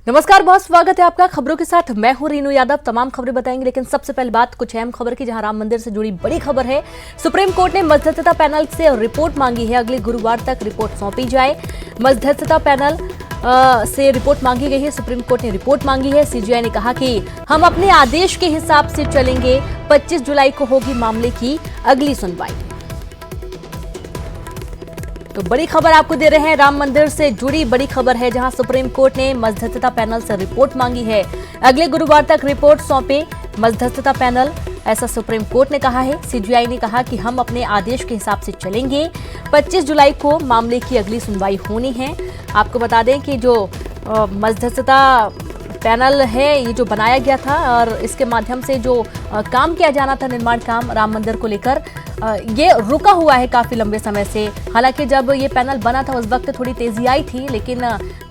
नमस्कार, बहुत स्वागत है आपका खबरों के साथ। मैं हूं रीनू यादव। तमाम खबरें बताएंगे, लेकिन सबसे पहले बात कुछ अहम खबर की, जहां राम मंदिर से जुड़ी बड़ी खबर है। सुप्रीम कोर्ट ने मध्यस्थता पैनल से रिपोर्ट मांगी है। अगले गुरुवार तक रिपोर्ट सौंपी जाए। मध्यस्थता पैनल से रिपोर्ट मांगी गई है। सुप्रीम कोर्ट ने रिपोर्ट मांगी है। सीजीआई ने कहा कि हम अपने आदेश के हिसाब से चलेंगे। 25 जुलाई को होगी मामले की अगली सुनवाई। तो बड़ी खबर आपको दे रहे हैं, राम मंदिर से जुड़ी बड़ी खबर है, जहां सुप्रीम कोर्ट ने मध्यस्थता पैनल से रिपोर्ट मांगी है। अगले गुरुवार तक रिपोर्ट सौंपे मध्यस्थता पैनल, ऐसा सुप्रीम कोर्ट ने कहा है। सीजीआई ने कहा कि हम अपने आदेश के हिसाब से चलेंगे। 25 जुलाई को मामले की अगली सुनवाई होनी है। आपको बता दें कि जो मध्यस्थता पैनल है, ये जो बनाया गया था और इसके माध्यम से जो काम किया जाना था, निर्माण काम राम मंदिर को लेकर, ये रुका हुआ है काफी लंबे समय से। हालांकि जब ये पैनल बना था उस वक्त थोड़ी तेजी आई थी, लेकिन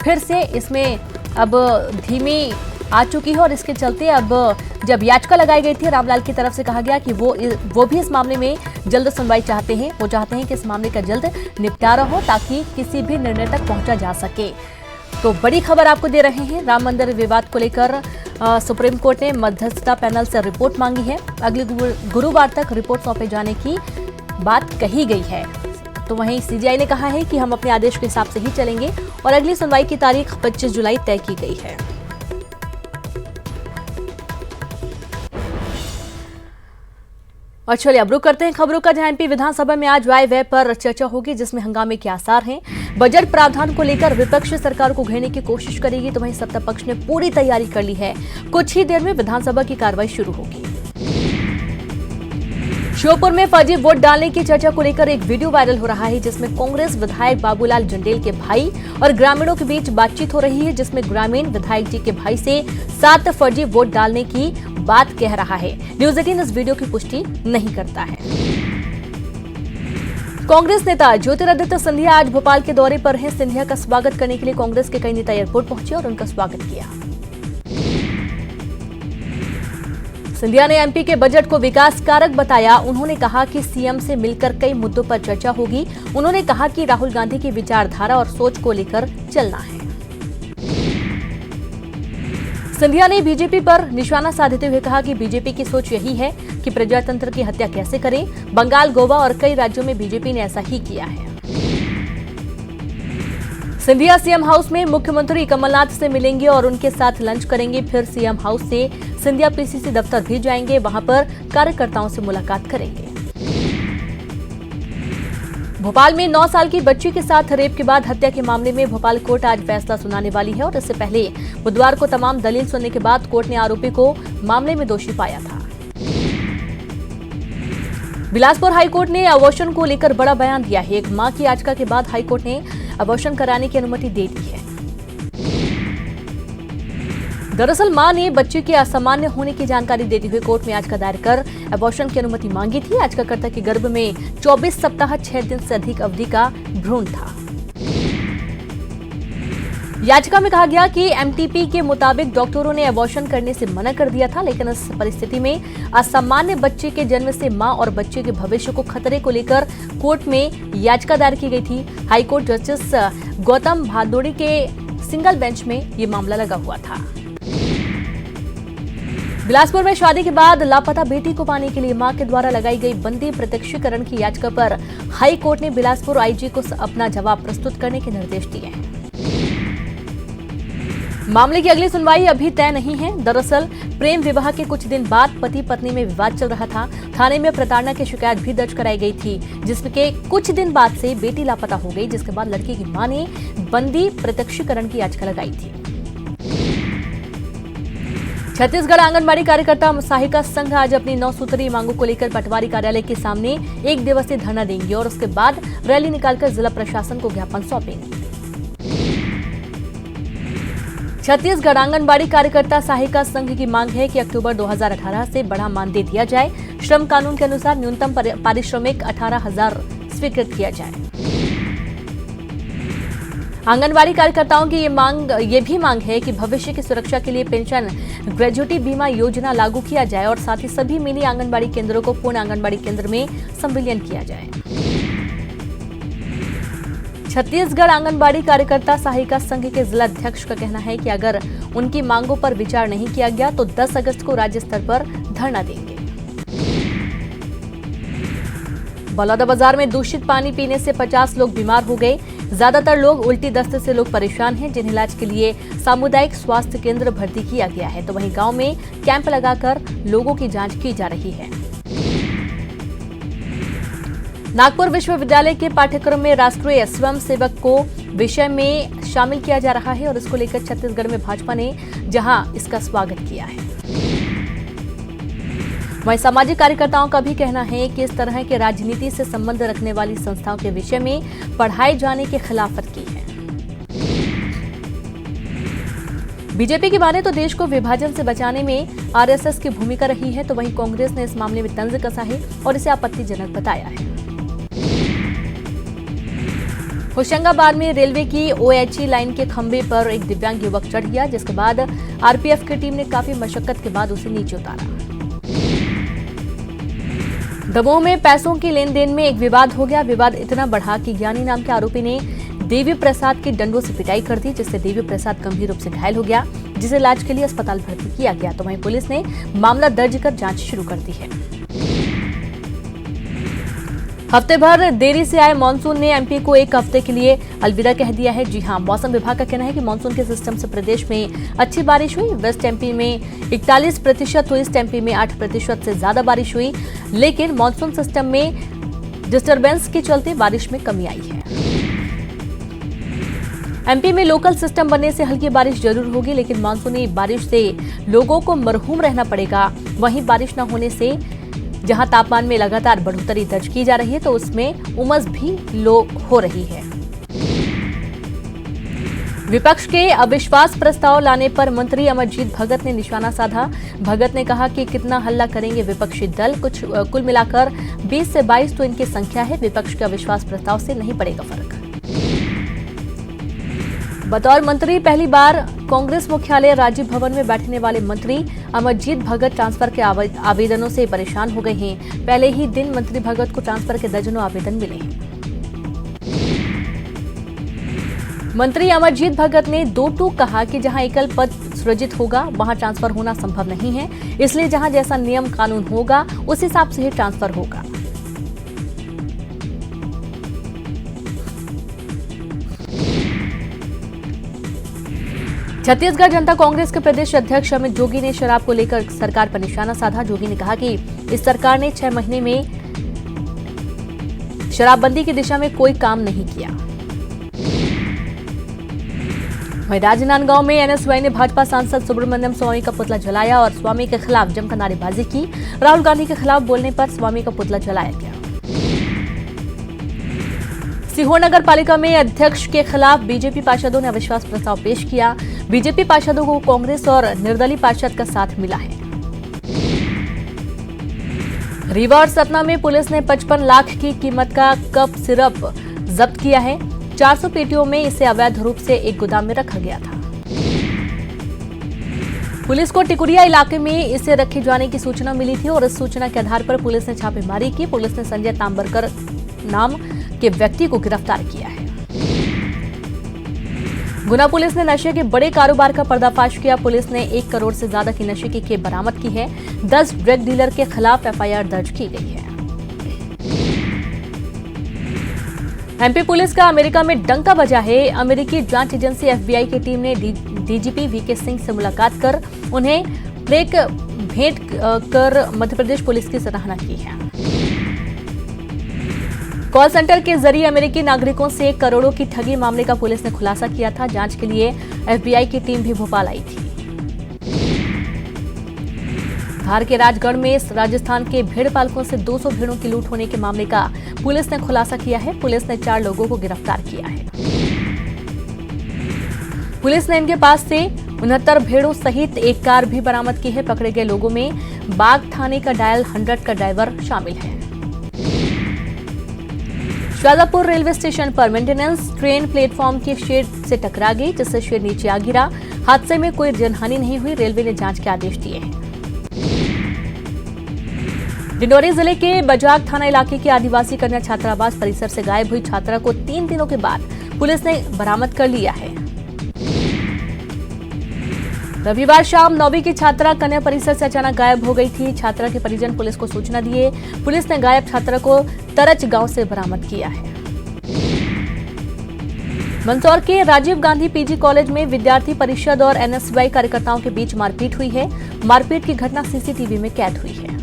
फिर से इसमें अब धीमी आ चुकी है। और इसके चलते अब जब याचिका लगाई गई थी, रामलाल की तरफ से कहा गया कि वो भी इस मामले में जल्द सुनवाई चाहते हैं। वो चाहते हैं कि इस मामले का जल्द निपटारा हो, ताकि किसी भी निर्णय तक पहुंचा जा सके। तो बड़ी खबर आपको दे रहे हैं, राम मंदिर विवाद को लेकर सुप्रीम कोर्ट ने मध्यस्थता पैनल से रिपोर्ट मांगी है। अगले गुरुवार तक रिपोर्ट सौंपे जाने की बात कही गई है। तो वहीं सीजीआई ने कहा है कि हम अपने आदेश के हिसाब से ही चलेंगे और अगली सुनवाई की तारीख 25 जुलाई तय की गई है। और चलिए अब रुक करते हैं खबरों का, जहां एमपी विधानसभा में आज आय व्यय पर चर्चा होगी, जिसमें हंगामे के आसार हैं। बजट प्रावधान को लेकर विपक्ष सरकार को घेरने की कोशिश करेगी, तो वहीं सत्ता पक्ष ने पूरी तैयारी कर ली है। कुछ ही देर में विधानसभा की कार्रवाई शुरू होगी। श्योपुर में फर्जी वोट डालने की चर्चा को लेकर एक वीडियो वायरल हो रहा है, जिसमें कांग्रेस विधायक बाबूलाल जंडेल के भाई और ग्रामीणों के बीच बातचीत हो रही है, जिसमें ग्रामीण विधायक जी के भाई से 7 फर्जी वोट डालने की बात कह रहा है। न्यूज 18 इस वीडियो की पुष्टि नहीं करता है। कांग्रेस नेता ज्योतिरादित्य सिंधिया आज भोपाल के दौरे पर हैं। सिंधिया का स्वागत करने के लिए कांग्रेस के कई नेता एयरपोर्ट पहुंचे और उनका स्वागत किया। सिंधिया ने एमपी के बजट को विकास कारक बताया। उन्होंने कहा कि सीएम से मिलकर कई मुद्दों पर चर्चा होगी। उन्होंने कहा कि राहुल गांधी की विचारधारा और सोच को लेकर चलना है। सिंधिया ने बीजेपी पर निशाना साधते हुए कहा कि बीजेपी की सोच यही है कि प्रजातंत्र की हत्या कैसे करें। बंगाल, गोवा और कई राज्यों में बीजेपी ने ऐसा ही किया है। सिंधिया सीएम हाउस में मुख्यमंत्री कमलनाथ से मिलेंगे और उनके साथ लंच करेंगे। फिर सीएम हाउस से सिंधिया पीसीसी दफ्तर भी जाएंगे, वहां पर कार्यकर्ताओं से मुलाकात करेंगे। भोपाल में 9 साल की बच्ची के साथ रेप के बाद हत्या के मामले में भोपाल कोर्ट आज फैसला सुनाने वाली है। और इससे पहले बुधवार को तमाम दलील सुनने के बाद कोर्ट ने आरोपी को मामले में दोषी पाया था। बिलासपुर हाईकोर्ट ने अबॉर्शन को लेकर बड़ा बयान दिया है। एक मां की याचिका के बाद हाईकोर्ट ने अबॉर्शन कराने की अनुमति दे दी है। दरअसल मां ने बच्चे के असामान्य होने की जानकारी देते हुए कोर्ट में याचिका दायर कर अबॉर्शन की अनुमति मांगी थी। याचिकाकर्ता के गर्भ में 24 सप्ताह 6 दिन से अधिक अवधि का भ्रूण था। याचिका में कहा गया कि एमटीपी के मुताबिक डॉक्टरों ने अबॉर्शन करने से मना कर दिया था, लेकिन इस परिस्थिति में असामान्य बच्चे के जन्म से मां और बच्चे के भविष्य को खतरे को लेकर कोर्ट में याचिका दायर की गई थी। हाईकोर्ट जस्टिस गौतम भादुड़ी के सिंगल बेंच में ये मामला लगा हुआ था। बिलासपुर में शादी के बाद लापता बेटी को पाने के लिए मां के द्वारा लगाई गई बंदी प्रत्यक्षीकरण की याचिका पर हाई कोर्ट ने बिलासपुर आईजी को अपना जवाब प्रस्तुत करने के निर्देश दिए हैं। मामले की अगली सुनवाई अभी तय नहीं है। दरअसल प्रेम विवाह के कुछ दिन बाद पति पत्नी में विवाद चल रहा था। थाने में प्रताड़ना की शिकायत भी दर्ज कराई गई थी, जिसके कुछ दिन बाद से बेटी लापता हो गई, जिसके बाद लड़की की मां ने बंदी प्रत्यक्षीकरण की याचिका लगाई थी। छत्तीसगढ़ आंगनबाड़ी कार्यकर्ता सहायिका संघ आज अपनी 9 सूत्रीय मांगों को लेकर पटवारी कार्यालय के सामने 1 दिवसीय धरना देंगे और उसके बाद रैली निकालकर जिला प्रशासन को ज्ञापन सौंपेंगे। छत्तीसगढ़ आंगनबाड़ी कार्यकर्ता सहायिका संघ की मांग है कि अक्टूबर 2018 से बढ़ा मानदेय दिया जाए। श्रम कानून के अनुसार न्यूनतम पारिश्रमिक 18,000 स्वीकृत किया जाए। आंगनबाड़ी कार्यकर्ताओं की ये भी मांग है कि भविष्य की सुरक्षा के लिए पेंशन ग्रेजुटी बीमा योजना लागू किया जाए और साथ ही सभी मिनी आंगनबाड़ी केंद्रों को पूर्ण आंगनबाड़ी केंद्र में संविलियन किया जाए। छत्तीसगढ़ आंगनबाड़ी कार्यकर्ता सहायिका संघ के जिला अध्यक्ष का कहना है कि अगर उनकी मांगों पर विचार नहीं किया गया तो 10 अगस्त को राज्य स्तर पर धरना देंगे। बलौदाबाजार में दूषित पानी पीने से 50 लोग बीमार हो गए। ज्यादातर लोग उल्टी दस्त से लोग परेशान हैं, जिन्हें इलाज के लिए सामुदायिक स्वास्थ्य केंद्र भर्ती किया गया है। तो वहीं गांव में कैंप लगाकर लोगों की जांच की जा रही है। नागपुर विश्वविद्यालय के पाठ्यक्रम में राष्ट्रीय स्वयंसेवक को विषय में शामिल किया जा रहा है और इसको लेकर छत्तीसगढ़ में भाजपा ने जहां इसका स्वागत किया है, वहीं सामाजिक कार्यकर्ताओं का भी कहना है कि इस तरह के राजनीति से संबंध रखने वाली संस्थाओं के विषय में पढ़ाए जाने के खिलाफ की है। बीजेपी की माने तो देश को विभाजन से बचाने में आरएसएस की भूमिका रही है, तो वहीं कांग्रेस ने इस मामले में तंज कसा है और इसे आपत्तिजनक बताया है। होशंगाबाद में रेलवे की ओएचई लाइन के खंभे पर एक दिव्यांग युवक चढ़ गया, जिसके बाद आरपीएफ की टीम ने काफी मशक्कत के बाद उसे नीचे उतारा। दमोह में पैसों के लेन देन में एक विवाद हो गया। विवाद इतना बढ़ा कि ज्ञानी नाम के आरोपी ने देवी प्रसाद की डंडों से पिटाई कर दी, जिससे देवी प्रसाद गंभीर रूप से घायल हो गया, जिसे इलाज के लिए अस्पताल भर्ती किया गया। तो वहीं पुलिस ने मामला दर्ज कर जांच शुरू कर दी है। हफ्ते भर देरी से आए मानसून ने एमपी को एक हफ्ते के लिए अलविदा कह दिया है। जी हां, मौसम विभाग का कहना है कि मानसून के सिस्टम से प्रदेश में अच्छी बारिश हुई। वेस्ट एमपी में 41% हुई, ईस्ट एमपी में 8% से ज्यादा बारिश हुई, लेकिन मानसून सिस्टम में डिस्टर्बेंस के चलते बारिश में कमी आई है। एमपी में लोकल सिस्टम बनने से हल्की बारिश जरूर होगी, लेकिन मानसूनी बारिश से लोगों को मरहूम रहना पड़ेगा। वहीं बारिश न होने से जहां तापमान में लगातार बढ़ोतरी दर्ज की जा रही है, तो उसमें उमस भी लो हो रही है। विपक्ष के अविश्वास प्रस्ताव लाने पर मंत्री अमरजीत भगत ने निशाना साधा। भगत ने कहा कि कितना हल्ला करेंगे विपक्षी दल, कुल मिलाकर 20 से 22 तो इनकी संख्या है। विपक्ष के अविश्वास प्रस्ताव से नहीं पड़ेगा फर्क। बतौर मंत्री पहली बार कांग्रेस मुख्यालय राजीव भवन में बैठने वाले मंत्री अमरजीत भगत ट्रांसफर के आवेदनों से परेशान हो गए हैं। पहले ही दिन मंत्री भगत को ट्रांसफर के दर्जनों आवेदन मिले हैं। मंत्री अमरजीत भगत ने 2 कहा कि जहां एकल पद सृजित होगा वहां ट्रांसफर होना संभव नहीं है, इसलिए जहां जैसा नियम कानून होगा उस हिसाब से ही ट्रांसफर होगा। छत्तीसगढ़ जनता कांग्रेस के प्रदेश अध्यक्ष अमित जोगी ने शराब को लेकर सरकार पर निशाना साधा। जोगी ने कहा कि इस सरकार ने 6 महीने में शराबबंदी की दिशा में कोई काम नहीं किया। वहीं राजनांदगांव में एनएसवाई ने भाजपा सांसद सुब्रमण्यम स्वामी का पुतला जलाया और स्वामी के खिलाफ जमकर नारेबाजी की। राहुल गांधी के खिलाफ बोलने पर स्वामी का पुतला जलाया गया। सीहोर नगर पालिका में अध्यक्ष के खिलाफ बीजेपी पार्षदों ने अविश्वास प्रस्ताव पेश किया। बीजेपी पार्षदों को कांग्रेस और निर्दलीय पार्षद का साथ मिला है। रीवा और सतना में पुलिस ने 55 लाख की कीमत का कप सिरप जब्त किया है। 400 पेटियों में इसे अवैध रूप से एक गोदाम में रखा गया था। पुलिस को टिकुरिया इलाके में इसे रखे जाने की सूचना मिली थी और इस सूचना के आधार पर पुलिस ने छापेमारी की। पुलिस ने संजय तांबरकर नाम के व्यक्ति को गिरफ्तार किया है। गुना पुलिस ने नशे के बड़े कारोबार का पर्दाफाश किया। पुलिस ने 1 करोड़ से ज्यादा की नशे की खेप बरामद की है। 10 ड्रग डीलर के खिलाफ एफआईआर दर्ज की गई है। एमपी पुलिस का अमेरिका में डंका बजा है। अमेरिकी जांच एजेंसी एफबीआई की टीम ने डीजीपी वीके सिंह से मुलाकात कर उन्हें प्लेक भेंट कर मध्य प्रदेश पुलिस की सराहना की है। कॉल सेंटर के जरिए अमेरिकी नागरिकों से करोड़ों की ठगी मामले का पुलिस ने खुलासा किया था। जांच के लिए एफबीआई की टीम भी भोपाल आई थी। धार के राजगढ़ में राजस्थान के भेड़ पालकों से 200 भेड़ों की लूट होने के मामले का पुलिस ने खुलासा किया है। पुलिस ने 4 लोगों को गिरफ्तार किया है। पुलिस ने इनके पास से 69 भेड़ों सहित एक कार भी बरामद की है। पकड़े गए लोगों में बाग थाने का डायल 100 का ड्राइवर शामिल है। शाजापुर रेलवे स्टेशन पर मेंटेनेंस ट्रेन प्लेटफॉर्म के शेड से टकरा गई, जिससे शेड नीचे आ गिरा। हादसे में कोई जनहानि नहीं हुई। रेलवे ने जांच के आदेश दिए हैं। डिंडोरी जिले के बजाग थाना इलाके के आदिवासी कन्या छात्रावास परिसर से गायब हुई छात्रा को 3 दिनों के बाद पुलिस ने बरामद कर लिया है। रविवार शाम 9वीं की छात्रा कन्या परिसर से अचानक गायब हो गई थी। छात्रा के परिजन पुलिस को सूचना दिए। पुलिस ने गायब छात्रा को तरच गांव से बरामद किया है। मंदसौर के राजीव गांधी पीजी कॉलेज में विद्यार्थी परिषद और एनएसयूआई कार्यकर्ताओं के बीच मारपीट हुई है। मारपीट की घटना सीसीटीवी में कैद हुई है।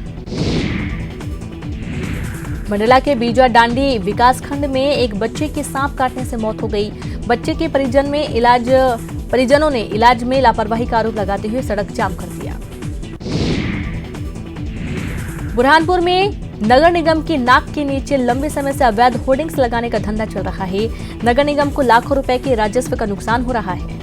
मंडला के बीजा डांडी विकासखंड में एक बच्चे की सांप काटने से मौत हो गई। बच्चे के परिजनों ने इलाज में लापरवाही का आरोप लगाते हुए सड़क जाम कर दिया। बुरहानपुर में नगर निगम की नाक के नीचे लंबे समय से अवैध होर्डिंग्स लगाने का धंधा चल रहा है। नगर निगम को लाखों रुपए के राजस्व का नुकसान हो रहा है।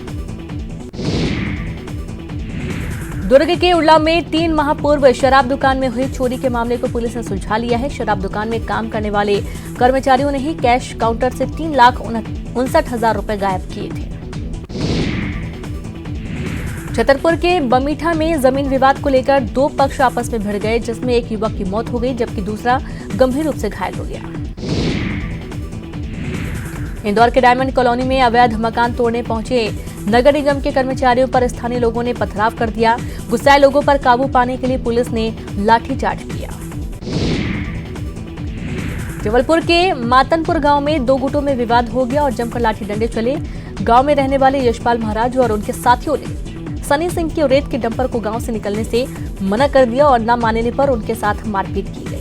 दुर्ग के उड़ला में 3 माह पूर्व शराब दुकान में हुई चोरी के मामले को पुलिस ने सुलझा लिया है। शराब दुकान में काम करने वाले कर्मचारियों ने ही कैश काउंटर से 3,59,000 रुपए गायब किए थे। छतरपुर के बमीठा में जमीन विवाद को लेकर 2 पक्ष आपस में भिड़ गए, जिसमें एक युवक की मौत हो गई जबकि दूसरा गंभीर रूप से घायल हो गया। इंदौर के डायमंड कॉलोनी में अवैध मकान तोड़ने पहुंचे नगर निगम के कर्मचारियों पर स्थानीय लोगों ने पथराव कर दिया। गुस्साए लोगों पर काबू पाने के लिए पुलिस ने लाठीचार्ज किया। जबलपुर के मातनपुर गांव में 2 गुटों में विवाद हो गया और जमकर लाठी डंडे चले। गांव में रहने वाले यशपाल महाराज और उनके साथियों ने सनी सिंह के रेत के डंपर को गांव से निकलने से मना कर दिया और न मानने पर उनके साथ मारपीट की गई।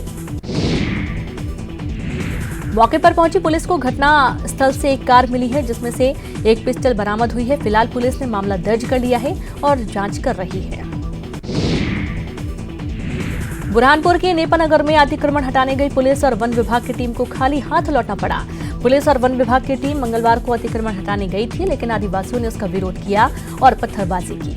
मौके पर पहुंची पुलिस को घटना स्थल से एक कार मिली है, जिसमें से एक पिस्टल बरामद हुई है। फिलहाल पुलिस ने मामला दर्ज कर लिया है और जांच कर रही है। बुरहानपुर के नेपानगर में अतिक्रमण हटाने गई पुलिस और वन विभाग की टीम को खाली हाथ लौटना पड़ा। पुलिस और वन विभाग की टीम मंगलवार को अतिक्रमण हटाने गई थी, लेकिन आदिवासियों ने उसका विरोध किया और पत्थरबाजी की।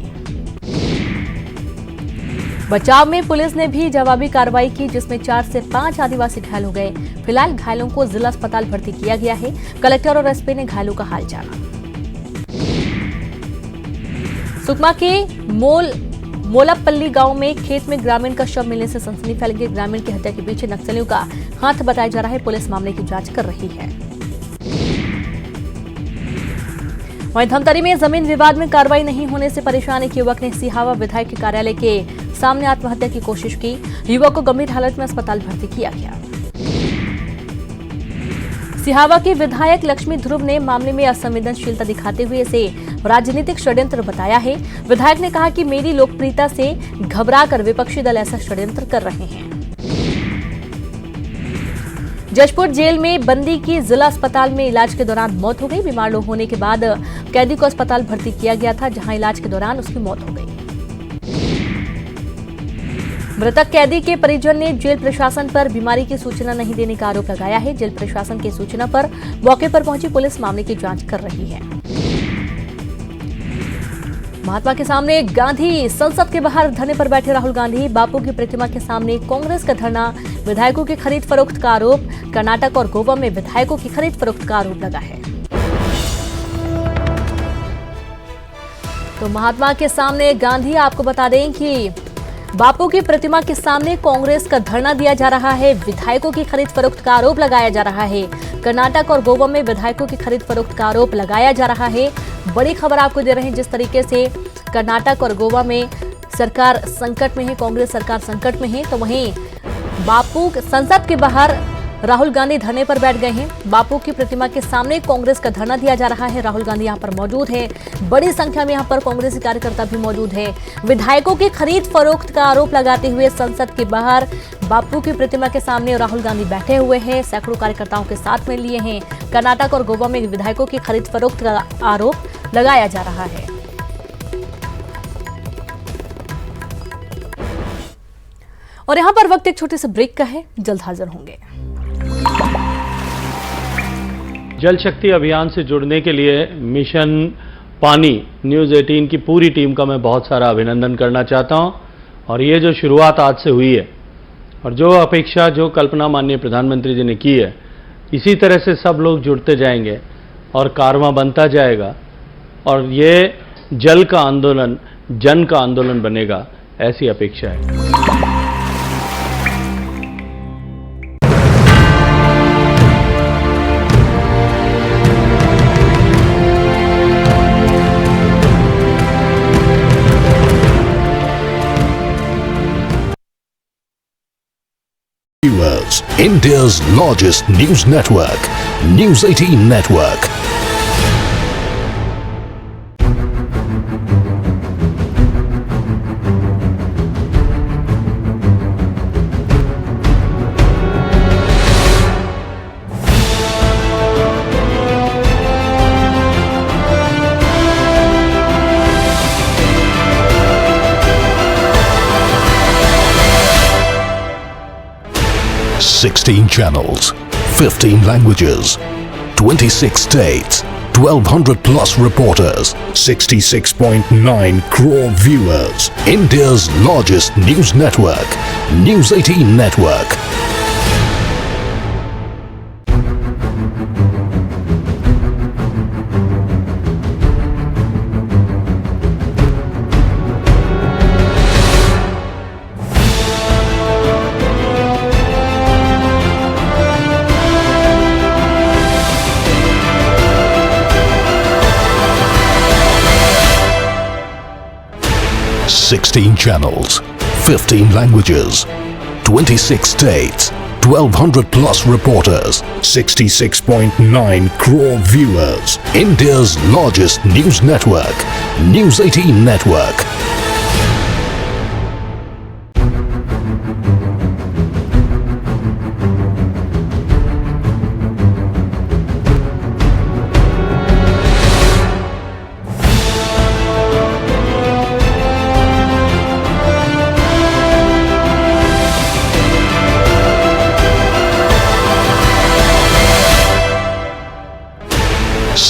बचाव में पुलिस ने भी जवाबी कार्रवाई की, जिसमें 4 से 5 आदिवासी घायल हो गए। फिलहाल घायलों को जिला अस्पताल भर्ती किया गया है। कलेक्टर और एसपी ने घायलों का हाल जाना। सुकमा के मोलापल्ली गांव में खेत में ग्रामीण का शव मिलने से सनसनी फैल गई। ग्रामीण की हत्या के पीछे नक्सलियों का हाथ बताया जा रहा है। पुलिस मामले की जांच कर रही है। वहीं धमतरी में जमीन विवाद में कार्रवाई नहीं होने से परेशान एक युवक ने सिहावा विधायक के कार्यालय के सामने आत्महत्या की कोशिश की। युवक को गंभीर हालत में अस्पताल भर्ती किया गया। सिहावा के विधायक लक्ष्मी ध्रुव ने मामले में असंवेदनशीलता दिखाते हुए इसे राजनीतिक षड्यंत्र बताया है। विधायक ने कहा कि मेरी लोकप्रियता से घबराकर विपक्षी दल ऐसा षड्यंत्र कर रहे हैं। जशपुर जेल में बंदी की जिला अस्पताल में इलाज के दौरान मौत हो गई। बीमार लोग होने के बाद कैदी को अस्पताल भर्ती किया गया था, जहां इलाज के दौरान उसकी मौत हो गई। मृतक कैदी के परिजन ने जेल प्रशासन पर बीमारी की सूचना नहीं देने का आरोप लगाया है। जेल प्रशासन की सूचना पर मौके पर पहुंची पुलिस मामले की जांच कर रही है। महात्मा के सामने गांधी, संसद के बाहर धरने पर बैठे राहुल गांधी। बापू की प्रतिमा के सामने कांग्रेस का धरना। विधायकों की खरीद फरोख्त का आरोप। कर्नाटक और गोवा में विधायकों की खरीद फरोख्त का आरोप लगा है। तो महात्मा के सामने गांधी, आपको बता दें कि बापू की प्रतिमा के सामने कांग्रेस का धरना दिया जा रहा है। विधायकों की खरीद फरोख्त का आरोप लगाया जा रहा है। कर्नाटक और गोवा में विधायकों की खरीद फरोख्त का आरोप लगाया जा रहा है। बड़ी खबर आपको दे रहे हैं, जिस तरीके से कर्नाटक और गोवा में सरकार संकट में है, कांग्रेस सरकार संकट में है, तो वहीं बापू संसद के बाहर राहुल गांधी धरने पर बैठ गए हैं। बापू की प्रतिमा के सामने कांग्रेस का धरना दिया जा रहा है। राहुल गांधी यहां पर मौजूद है। बड़ी संख्या में यहां पर कांग्रेसी कार्यकर्ता भी मौजूद है। विधायकों की खरीद फरोख्त का आरोप लगाते हुए संसद के बाहर बापू की प्रतिमा के सामने राहुल गांधी बैठे हुए हैं। सैकड़ों कार्यकर्ताओं के साथ में लिए हैं। कर्नाटक और गोवा में विधायकों की खरीद फरोख्त का आरोप लगाया जा रहा है। और यहां पर वक्त एक छोटे से ब्रेक का है, जल्द हाजिर होंगे। जल शक्ति अभियान से जुड़ने के लिए मिशन पानी न्यूज़ 18 की पूरी टीम का मैं बहुत सारा अभिनंदन करना चाहता हूं। और ये जो शुरुआत आज से हुई है और जो अपेक्षा, जो कल्पना माननीय प्रधानमंत्री जी ने की है, इसी तरह से सब लोग जुड़ते जाएंगे और कारवां बनता जाएगा और ये जल का आंदोलन जन का आंदोलन बनेगा, ऐसी अपेक्षा है। India's largest news network, News 18 Network. Sixteen channels, 15 languages, 26 states, 1200 plus reporters, 66.9 crore viewers. India's largest news network, News 18 Network. Sixteen channels, 15 languages, 26 states, 1200 plus reporters, 66.9 crore viewers. India's largest news network, News 18 Network.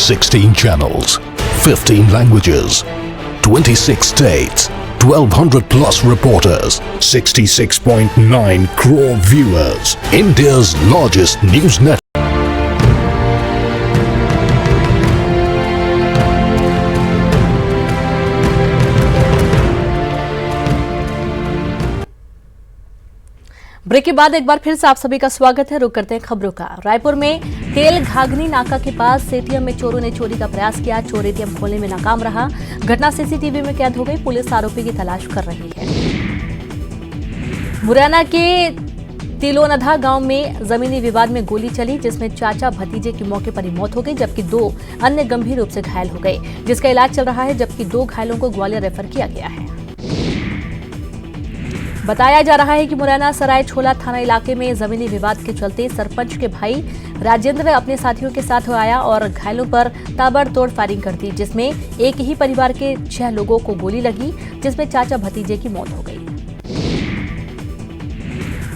Sixteen channels, 15 languages, 26 states, 1200 plus reporters, 66.9 crore viewers. India's largest news network. Break के बाद एक बार फिर से आप सभी का स्वागत है। रुक करते हैं खबरों का। रायपुर में तेल घाघनी नाका के पास एटीएम में चोरों ने चोरी का प्रयास किया। चोर एटीएम खोलने में नाकाम रहा। घटना सीसीटीवी में कैद हो गई। पुलिस आरोपी की तलाश कर रही है। मुरैना के तिलोनधा गांव में जमीनी विवाद में गोली चली, जिसमें चाचा भतीजे की मौके पर ही मौत हो गई, जबकि 2 अन्य गंभीर रूप से घायल हो गए, जिसका इलाज चल रहा है, जबकि 2 घायलों को ग्वालियर रेफर किया गया है। बताया जा रहा है कि मुरैना सराय छोला थाना इलाके में जमीनी विवाद के चलते सरपंच के भाई राजेंद्र अपने साथियों के साथ आया और घायलों पर ताबड़तोड़ फायरिंग कर दी, जिसमें एक ही परिवार के 6 लोगों को गोली लगी, जिसमें चाचा भतीजे की मौत हो गई।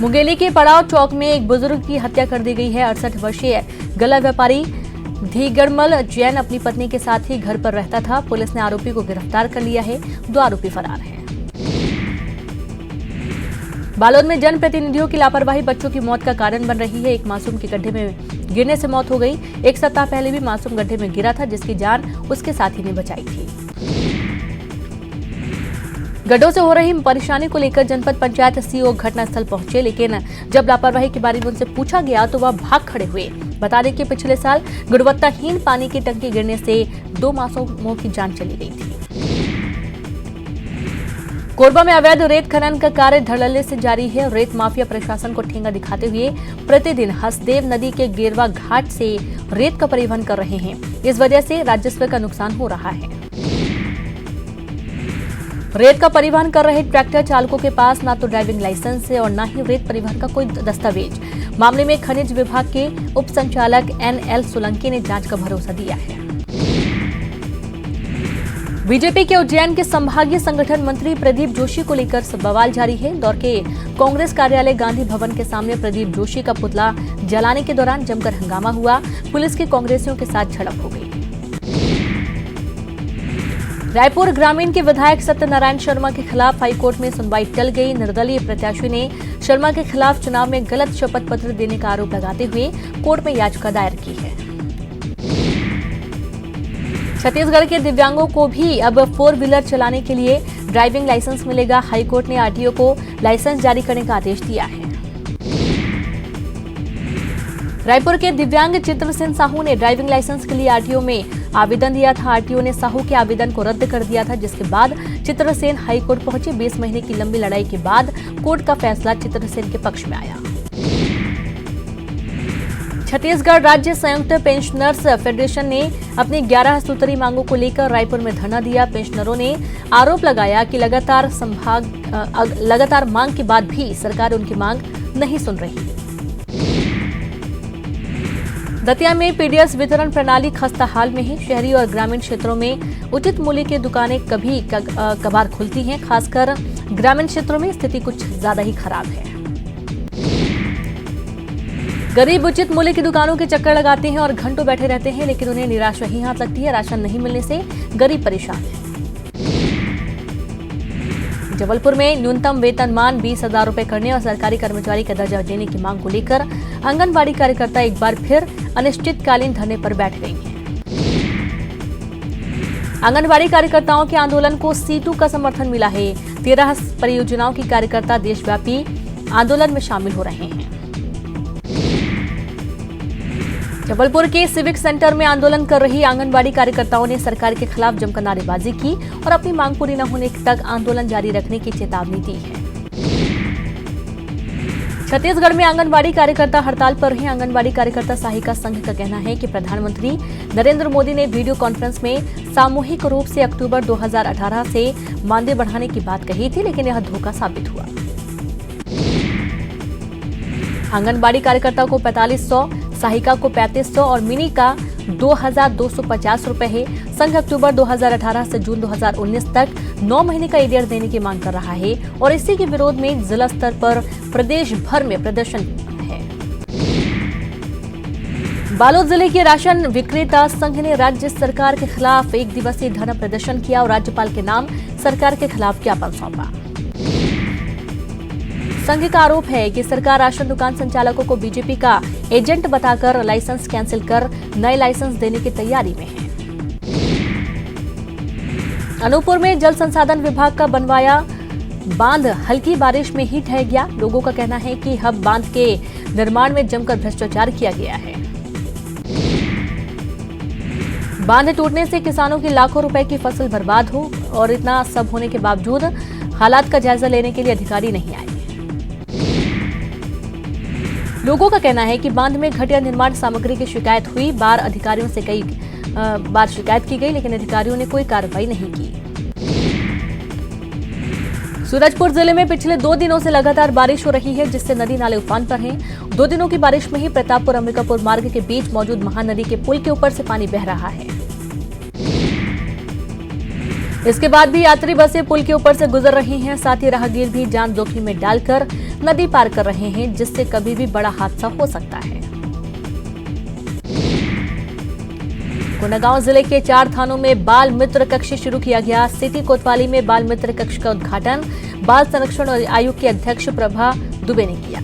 मुंगेली के पड़ाव चौक में एक बुजुर्ग की हत्या कर दी गई है। 68 वर्षीय गला व्यापारी धीगड़मल जैन अपनी पत्नी के साथ ही घर पर रहता था। पुलिस ने आरोपी को गिरफ्तार कर लिया है। 2 आरोपी फरार हैं। बालोद में जनप्रतिनिधियों की लापरवाही बच्चों की मौत का कारण बन रही है। एक मासूम की गड्ढे में गिरने से मौत हो गई। 1 सप्ताह पहले भी मासूम गड्ढे में गिरा था, जिसकी जान उसके साथी ने बचाई थी। गड्ढों से हो रही परेशानी को लेकर जनपद पंचायत सीईओ घटनास्थल पहुंचे, लेकिन जब लापरवाही के बारे में उनसे पूछा गया तो वह भाग खड़े हुए। बता दें कि पिछले साल गुणवत्ताहीन पानी की टंकी गिरने से 2 मासूमों की जान चली गई थी। कोरबा में अवैध रेत खनन का कार्य धड़ल्ले से जारी है। रेत माफिया प्रशासन को ठेंगा दिखाते हुए प्रतिदिन हसदेव नदी के गेरवा घाट से रेत का परिवहन कर रहे हैं। इस वजह से राजस्व का नुकसान हो रहा है। रेत का परिवहन कर रहे ट्रैक्टर चालकों के पास न तो ड्राइविंग लाइसेंस है और न ही रेत परिवहन का कोई दस्तावेज। मामले में खनिज विभाग के उप संचालक NL सोलंकी ने जांच का भरोसा दिया है। बीजेपी के उज्जैन के संभागीय संगठन मंत्री प्रदीप जोशी को लेकर बवाल जारी है। इंदौर के कांग्रेस कार्यालय गांधी भवन के सामने प्रदीप जोशी का पुतला जलाने के दौरान जमकर हंगामा हुआ। पुलिस के कांग्रेसियों के साथ झड़प हो गई। रायपुर ग्रामीण के विधायक सत्यनारायण शर्मा के खिलाफ हाईकोर्ट में सुनवाई टल गई। निर्दलीय प्रत्याशी ने शर्मा के खिलाफ चुनाव में गलत शपथ पत्र देने का आरोप लगाते हुए कोर्ट में याचिका दायर की है। छत्तीसगढ़ के दिव्यांगों को भी अब 4 व्हीलर चलाने के लिए ड्राइविंग लाइसेंस मिलेगा। हाईकोर्ट ने आरटीओ को लाइसेंस जारी करने का आदेश दिया है। रायपुर के दिव्यांग चित्रसेन साहू ने ड्राइविंग लाइसेंस के लिए आरटीओ में आवेदन दिया था। आरटीओ ने साहू के आवेदन को रद्द कर दिया था, जिसके बाद चित्रसेन हाईकोर्ट पहुंचे। 20 महीने की लंबी लड़ाई के बाद कोर्ट का फैसला चित्रसेन के पक्ष में आया। छत्तीसगढ़ राज्य संयुक्त पेंशनर्स फेडरेशन ने अपनी 11 सूत्री मांगों को लेकर रायपुर में धरना दिया। पेंशनरों ने आरोप लगाया कि लगातार मांग के बाद भी सरकार उनकी मांग नहीं सुन रही। दतिया में पीडीएस वितरण प्रणाली खस्ता हाल में है। शहरी और ग्रामीण क्षेत्रों में उचित मूल्य की दुकानें कभी कभार खुलती हैं। खासकर ग्रामीण क्षेत्रों में स्थिति कुछ ज्यादा ही खराब है। गरीब उचित मूल्य की दुकानों के चक्कर लगाते हैं और घंटों बैठे रहते हैं, लेकिन उन्हें निराशा ही हाथ लगती है। राशन नहीं मिलने से गरीब परेशान है। जबलपुर में न्यूनतम वेतनमान 20,000 रुपए करने और सरकारी कर्मचारी का दर्जा देने की मांग को लेकर आंगनबाड़ी कार्यकर्ता एक बार फिर अनिश्चितकालीन धरने पर बैठ गई हैं। आंगनबाड़ी कार्यकर्ताओं के आंदोलन को सीटू का समर्थन मिला है। 13 परियोजनाओं की कार्यकर्ता देशव्यापी आंदोलन में शामिल हो रहे हैं। जबलपुर के सिविक सेंटर में आंदोलन कर रही आंगनबाड़ी कार्यकर्ताओं ने सरकार के खिलाफ जमकर नारेबाजी की और अपनी मांग पूरी न होने तक आंदोलन जारी रखने की चेतावनी दी है। छत्तीसगढ़ में आंगनबाड़ी कार्यकर्ता हड़ताल पर हैं। आंगनबाड़ी कार्यकर्ता सहायिका संघ का कहना है कि प्रधानमंत्री नरेंद्र मोदी ने वीडियो कॉन्फ्रेंस में सामूहिक रूप से अक्टूबर 2018 से मानदेय बढ़ाने की बात कही थी, लेकिन यह धोखा साबित हुआ। आंगनबाड़ी कार्यकर्ता को 4500, सहायिका को 3500 और मिनी का 2,250 रुपए है। संघ अक्टूबर 2018 से जून 2019 तक 9 महीने का एरियर देने की मांग कर रहा है और इसी के विरोध में जिला स्तर पर प्रदेश भर में प्रदर्शन है। बालोद जिले के राशन विक्रेता संघ ने राज्य सरकार के खिलाफ एक दिवसीय धरना प्रदर्शन किया और राज्यपाल के नाम सरकार के खिलाफ ज्ञापन सौंपा। संघ का आरोप है कि सरकार राशन दुकान संचालकों को बीजेपी का एजेंट बताकर लाइसेंस कैंसिल कर नए लाइसेंस देने की तैयारी में है। अनूपपुर में जल संसाधन विभाग का बनवाया बांध हल्की बारिश में ही ढह गया। लोगों का कहना है कि हब बांध के निर्माण में जमकर भ्रष्टाचार किया गया है। बांध टूटने से किसानों की लाखों रुपए की फसल बर्बाद हो और इतना सब होने के बावजूद हालात का जायजा लेने के लिए अधिकारी नहीं आए। लोगों का कहना है कि बांध में घटिया निर्माण सामग्री की शिकायत हुई। बार अधिकारियों से कई बार शिकायत की गई, लेकिन अधिकारियों ने कोई कार्रवाई नहीं की। सूरजपुर जिले में पिछले 2 दिनों से लगातार बारिश हो रही है, जिससे नदी नाले उफान पर हैं। 2 दिनों की बारिश में ही प्रतापपुर अंबिकापुर मार्ग के बीच मौजूद महानदी के पुल के ऊपर से पानी बह रहा है। इसके बाद भी यात्री बसें पुल के ऊपर से गुजर रही हैं। साथ ही राहगीर भी जान जोखिम में डालकर नदी पार कर रहे हैं, जिससे कभी भी बड़ा हादसा हो सकता है। कोंडागांव जिले के 4 थानों में बाल मित्र कक्ष शुरू किया गया। सिटी कोतवाली में बाल मित्र कक्ष का उद्घाटन बाल संरक्षण आयोग के अध्यक्ष प्रभा दुबे ने किया।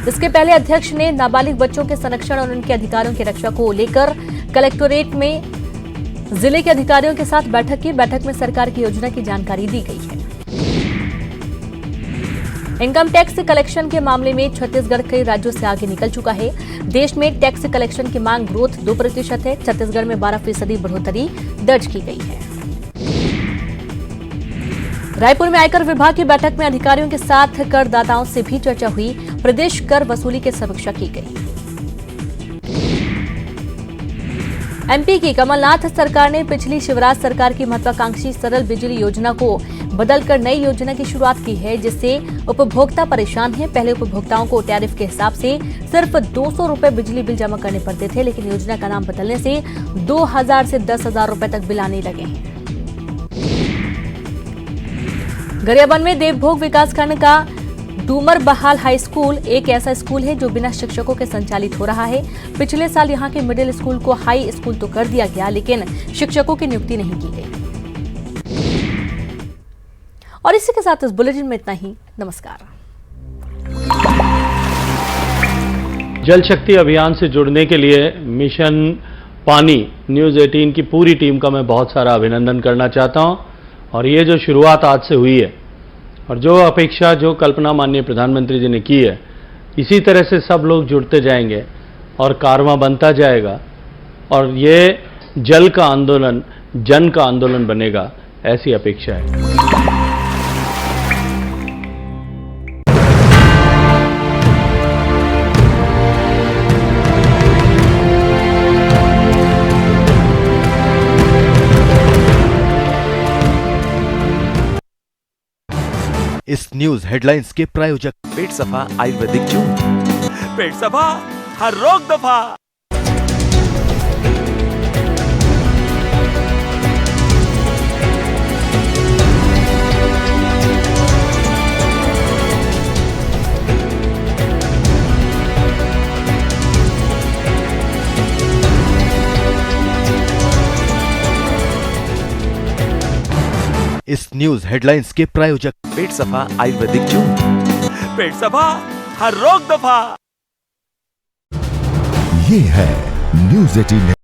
इसके पहले अध्यक्ष ने नाबालिग बच्चों के संरक्षण और उनके अधिकारों की रक्षा को लेकर कलेक्टोरेट में जिले के अधिकारियों के साथ बैठक की। बैठक में सरकार की योजना की जानकारी दी गई है। इनकम टैक्स कलेक्शन के मामले में छत्तीसगढ़ कई राज्यों से आगे निकल चुका है। देश में टैक्स कलेक्शन की मांग ग्रोथ 2% है। छत्तीसगढ़ में 12% बढ़ोतरी दर्ज की गई है। रायपुर में आयकर विभाग की बैठक में अधिकारियों के साथ करदाताओं से भी चर्चा हुई। प्रदेश कर वसूली की समीक्षा की गई। एमपी की कमलनाथ सरकार ने पिछली शिवराज सरकार की महत्वाकांक्षी सरल बिजली योजना को बदलकर नई योजना की शुरुआत की है, जिससे उपभोक्ता परेशान हैं। पहले उपभोक्ताओं को टैरिफ के हिसाब से सिर्फ 200 रुपए बिजली बिल जमा करने पड़ते थे, लेकिन योजना का नाम बदलने से 2,000 से 10,000 रुपए तक बिल आने लगे हैं। गरियाबंद में देवभोग विकासखंड का डूमर बहाल हाई स्कूल एक ऐसा स्कूल है जो बिना शिक्षकों के संचालित हो रहा है। पिछले साल यहां के मिडिल स्कूल को हाई स्कूल तो कर दिया गया, लेकिन शिक्षकों की नियुक्ति नहीं की गई। और इसी के साथ इस बुलेटिन में इतना ही। नमस्कार। जल शक्ति अभियान से जुड़ने के लिए मिशन पानी न्यूज़ 18 की पूरी टीम का मैं बहुत सारा अभिनंदन करना चाहता हूं। और ये जो शुरुआत आज से हुई है और जो अपेक्षा, जो कल्पना माननीय प्रधानमंत्री जी ने की है, इसी तरह से सब लोग जुड़ते जाएंगे और कारवां बनता जाएगा और ये जल का आंदोलन जन का आंदोलन बनेगा, ऐसी अपेक्षा है। इस न्यूज हेडलाइंस के प्रायोजक पेट सफा आयुर्वेदिक चूर्ण, पेट सफा हर रोग दफा। इस न्यूज हेडलाइंस के प्रायोजक पेट सफा आयुर्वेदिक चूर्ण, पेट सफा हर रोग दफा। ये है news 18।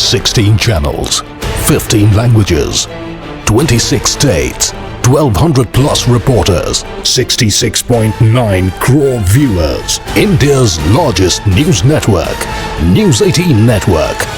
Sixteen channels, 15 languages, 26 states, 1200 plus reporters, 66.9 crore viewers. India's largest news network, News 18 Network.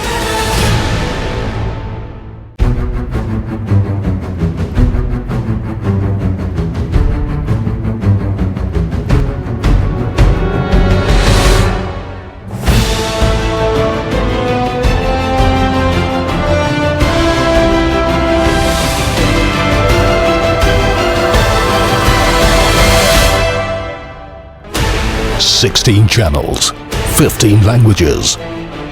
Sixteen channels, 15 languages,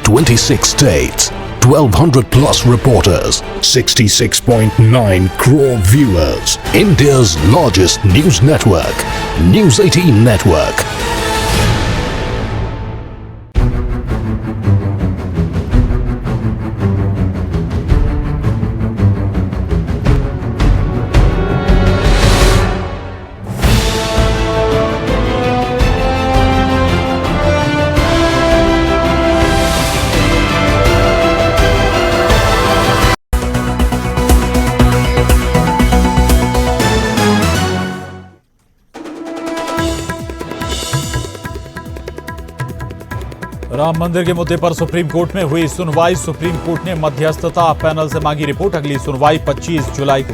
26 states, 1200 plus reporters, 66.9 crore viewers. India's largest news network, News 18 Network. Ram मंदिर के मुद्दे पर सुप्रीम कोर्ट में हुई सुनवाई। Supreme court ने मध्यस्थता panel से मांगी रिपोर्ट। अगली सुनवाई 25 जुलाई को।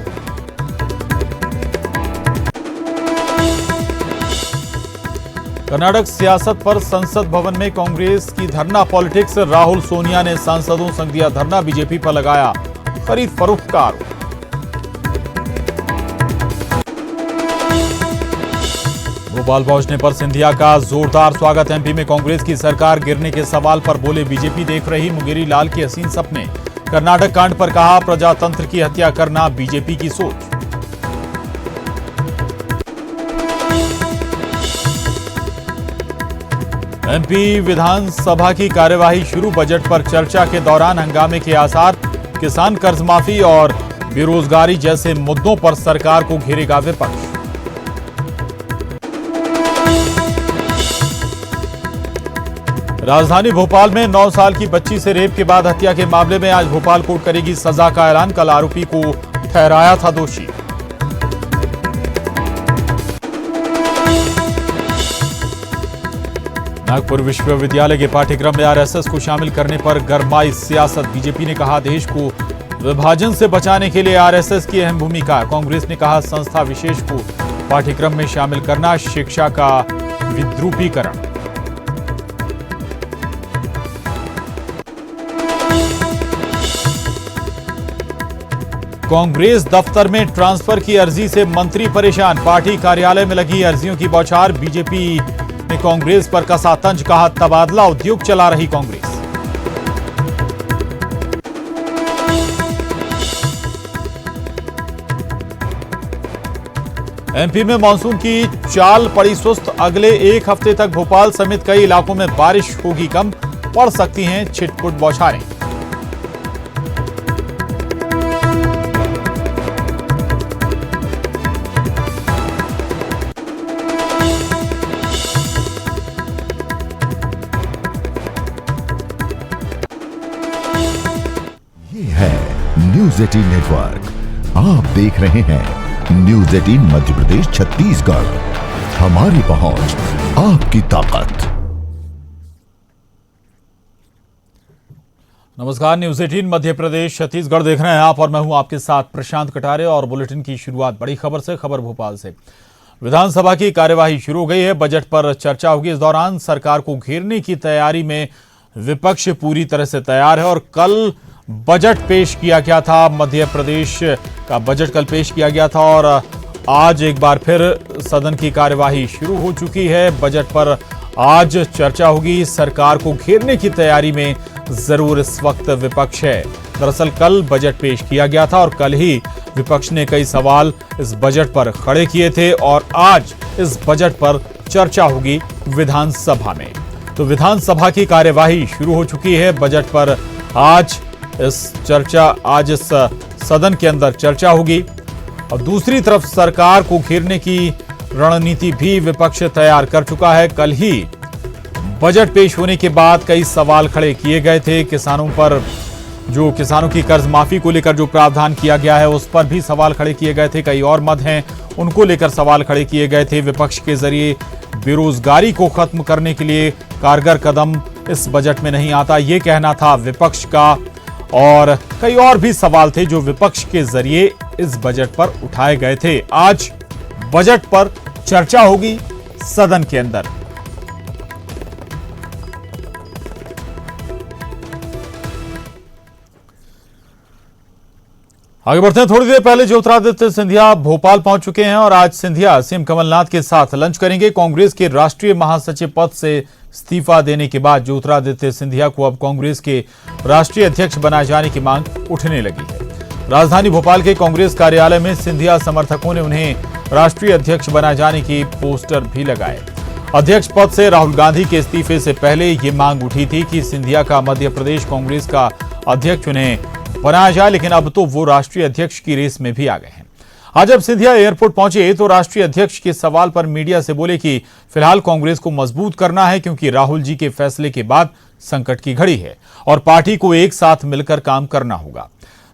कर्नाटक सियासत पर संसद भवन में कांग्रेस की धरना पॉलिटिक्स। राहुल सोनिया ने सांसदों संग दिया धरना। बीजेपी पर लगाया खरीद फरोख्त का आरोप। भोपाल पहुंचने पर सिंधिया का जोरदार स्वागत। एमपी में कांग्रेस की सरकार गिरने के सवाल पर बोले बीजेपी देख रही मुंगेरी लाल के हसीन सपने। कर्नाटक कांड पर कहा प्रजातंत्र की हत्या करना बीजेपी की सोच। एमपी विधानसभा की कार्यवाही शुरू। बजट पर चर्चा के दौरान हंगामे के आसार। किसान कर्ज माफी और बेरोजगारी जैसे मुद्दों पर सरकार को घेरेगा विपक्ष। राजधानी भोपाल में 9 साल की बच्ची से रेप के बाद हत्या के मामले में आज भोपाल कोर्ट करेगी सजा का ऐलान। कल आरोपी को ठहराया था दोषी। नागपुर विश्वविद्यालय के पाठ्यक्रम में आरएसएस को शामिल करने पर गरमाई सियासत। बीजेपी ने कहा देश को विभाजन से बचाने के लिए आरएसएस की अहम भूमिका। कांग्रेस ने कहा संस्था विशेष को पाठ्यक्रम में शामिल करना शिक्षा का विद्रूपीकरण। कांग्रेस दफ्तर में ट्रांसफर की अर्जी से मंत्री परेशान। पार्टी कार्यालय में लगी अर्जियों की बौछार। बीजेपी ने कांग्रेस पर कसा तंज। कहा तबादला उद्योग चला रही कांग्रेस। एमपी में मानसून की चाल पड़ी सुस्त। अगले एक हफ्ते तक भोपाल समेत कई इलाकों में बारिश होगी कम। पड़ सकती हैं छिटपुट बौछारें। न्यूज 18 नेटवर्क आप देख रहे हैं। न्यूज 18 मध्य प्रदेश छत्तीसगढ़, हमारी पहुंच आपकी ताकत। नमस्कार, न्यूज 18 मध्य प्रदेश छत्तीसगढ़ देख रहे हैं आप और मैं हूं आपके साथ प्रशांत कटारे। और बुलेटिन की शुरुआत बड़ी खबर से, खबर भोपाल से। विधानसभा की कार्यवाही शुरू हो गई है, बजट पर चर्चा होगी। इस दौरान सरकार को घेरने की तैयारी में विपक्ष पूरी तरह से तैयार है और कल बजट पेश किया गया था। मध्य प्रदेश का बजट कल पेश किया गया था और आज एक बार फिर सदन की कार्यवाही शुरू हो चुकी है। बजट पर आज चर्चा होगी। सरकार को घेरने की तैयारी में जरूर इस वक्त विपक्ष है। दरअसल कल बजट पेश किया गया था और कल ही विपक्ष ने कई सवाल इस बजट पर खड़े किए थे और आज इस बजट पर चर्चा होगी विधानसभा में। तो विधानसभा की कार्यवाही शुरू हो चुकी है। बजट पर आज इस सदन के अंदर चर्चा होगी और दूसरी तरफ सरकार को घेरने की रणनीति भी विपक्ष तैयार कर चुका है। कल ही बजट पेश होने के बाद कई सवाल खड़े किए गए थे। किसानों की कर्ज माफी को लेकर जो प्रावधान किया गया है उस पर भी सवाल खड़े किए गए थे। कई और मद हैं, उनको लेकर सवाल खड़े किए गए थे। विपक्ष के जरिए बेरोजगारी को खत्म करने के लिए कारगर कदम इस बजट में नहीं आता, ये कहना था विपक्ष का। और कई और भी सवाल थे जो विपक्ष के जरिए इस बजट पर उठाए गए थे। आज बजट पर चर्चा होगी सदन के अंदर। आगे बढ़ते हैं। थोड़ी देर पहले ज्योतिरादित्य सिंधिया भोपाल पहुंच चुके हैं और आज सिंधिया सीएम कमलनाथ के साथ लंच करेंगे। कांग्रेस के राष्ट्रीय महासचिव पद से इस्तीफा देने के बाद ज्योतिरादित्य सिंधिया को अब कांग्रेस के राष्ट्रीय अध्यक्ष बनाए जाने की मांग उठने लगी है। राजधानी भोपाल के कांग्रेस कार्यालय में सिंधिया समर्थकों ने उन्हें राष्ट्रीय अध्यक्ष बनाए जाने की पोस्टर भी लगाए। अध्यक्ष पद से राहुल गांधी के इस्तीफे से पहले ये मांग उठी थी कि सिंधिया का मध्य प्रदेश कांग्रेस का अध्यक्ष उन्हें बनाया जाए, लेकिन अब तो वो राष्ट्रीय अध्यक्ष की रेस में भी आ गए हैं। आज जब सिंधिया एयरपोर्ट पहुंचे तो राष्ट्रीय अध्यक्ष के सवाल पर मीडिया से बोले कि फिलहाल कांग्रेस को मजबूत करना है क्योंकि राहुल जी के फैसले के बाद संकट की घड़ी है और पार्टी को एक साथ मिलकर काम करना होगा।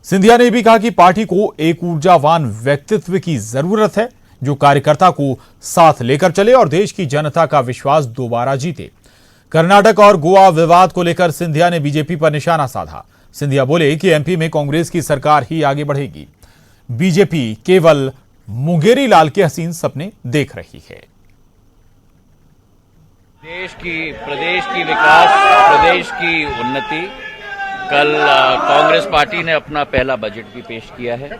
सिंधिया ने भी कहा कि पार्टी को एक ऊर्जावान व्यक्तित्व की जरूरत है जो कार्यकर्ता को साथ लेकर चले और देश की जनता का विश्वास दोबारा जीते। कर्नाटक और गोवा विवाद को लेकर सिंधिया ने बीजेपी पर निशाना साधा। सिंधिया बोले कि एमपी में कांग्रेस की सरकार ही आगे बढ़ेगी, बीजेपी केवल मुंगेरी लाल के हसीन सपने देख रही है। प्रदेश की विकास, प्रदेश की उन्नति। कल कांग्रेस पार्टी ने अपना पहला बजट भी पेश किया है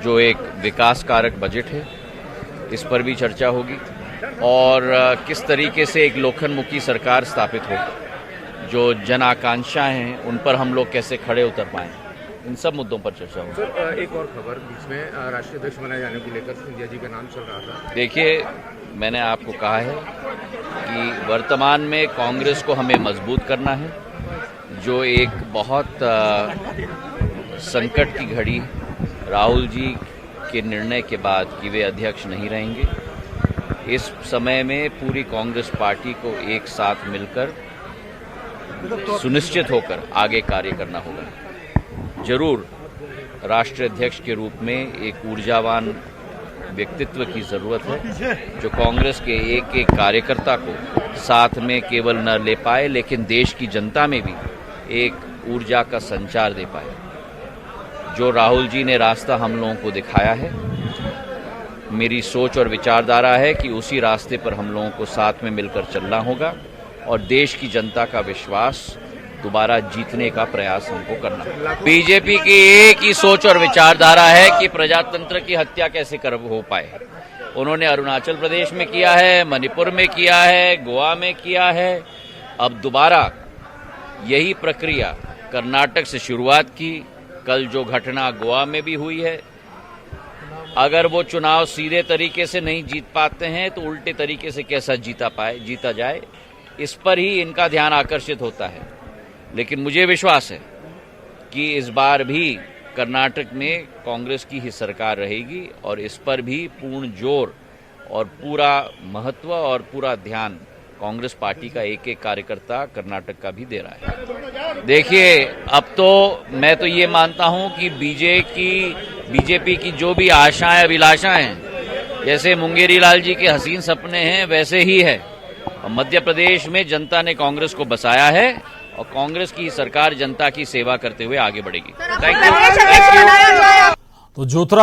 जो एक विकास कारक बजट है। इस पर भी चर्चा होगी और किस तरीके से एक लोकनमुखी सरकार स्थापित हो, जो जन आकांक्षाएं हैं उन पर हम लोग कैसे खड़े उतर पाएं, इन सब मुद्दों पर चर्चा होगी। सर, एक और खबर बीच में राष्ट्रीय अध्यक्ष बनाए जाने को लेकर सिंधिया जी का नाम चल रहा था। देखिए, मैंने आपको कहा है कि वर्तमान में कांग्रेस को हमें मजबूत करना है, जो एक बहुत संकट की घड़ी राहुल जी के निर्णय के बाद कि वे अध्यक्ष नहीं रहेंगे, इस समय में पूरी कांग्रेस पार्टी को एक साथ मिलकर सुनिश्चित होकर आगे कार्य करना होगा। जरूर राष्ट्रीय अध्यक्ष के रूप में एक ऊर्जावान व्यक्तित्व की जरूरत है जो कांग्रेस के एक एक कार्यकर्ता को साथ में केवल न ले पाए लेकिन देश की जनता में भी एक ऊर्जा का संचार दे पाए। जो राहुल जी ने रास्ता हम लोगों को दिखाया है, मेरी सोच और विचारधारा है कि उसी रास्ते पर हम लोगों को साथ में मिलकर चलना होगा और देश की जनता का विश्वास दोबारा जीतने का प्रयास हमको करना है। बीजेपी की एक ही सोच और विचारधारा है कि प्रजातंत्र की हत्या कैसे हो पाए। उन्होंने अरुणाचल प्रदेश में किया है, मणिपुर में किया है, गोवा में किया है, अब दोबारा यही प्रक्रिया कर्नाटक से शुरुआत की। कल जो घटना गोवा में भी हुई है, अगर वो चुनाव सीधे तरीके से नहीं जीत पाते हैं तो उल्टे तरीके से कैसा जीता जाए, इस पर ही इनका ध्यान आकर्षित होता है। लेकिन मुझे विश्वास है कि इस बार भी कर्नाटक में कांग्रेस की ही सरकार रहेगी और इस पर भी पूर्ण जोर और पूरा महत्व और पूरा ध्यान कांग्रेस पार्टी का एक एक कार्यकर्ता कर्नाटक का भी दे रहा है। देखिए, अब तो मैं तो ये मानता हूं कि बीजेपी की जो भी आशाएं अभिलाषाएं हैं, जैसे मुंगेरी लाल जी के हसीन सपने हैं, वैसे ही है। मध्य प्रदेश में जनता ने कांग्रेस को बसाया है और कांग्रेस की सरकार जनता की सेवा करते हुए आगे बढ़ेगी। Thank you. तो ज्योतिरादित्य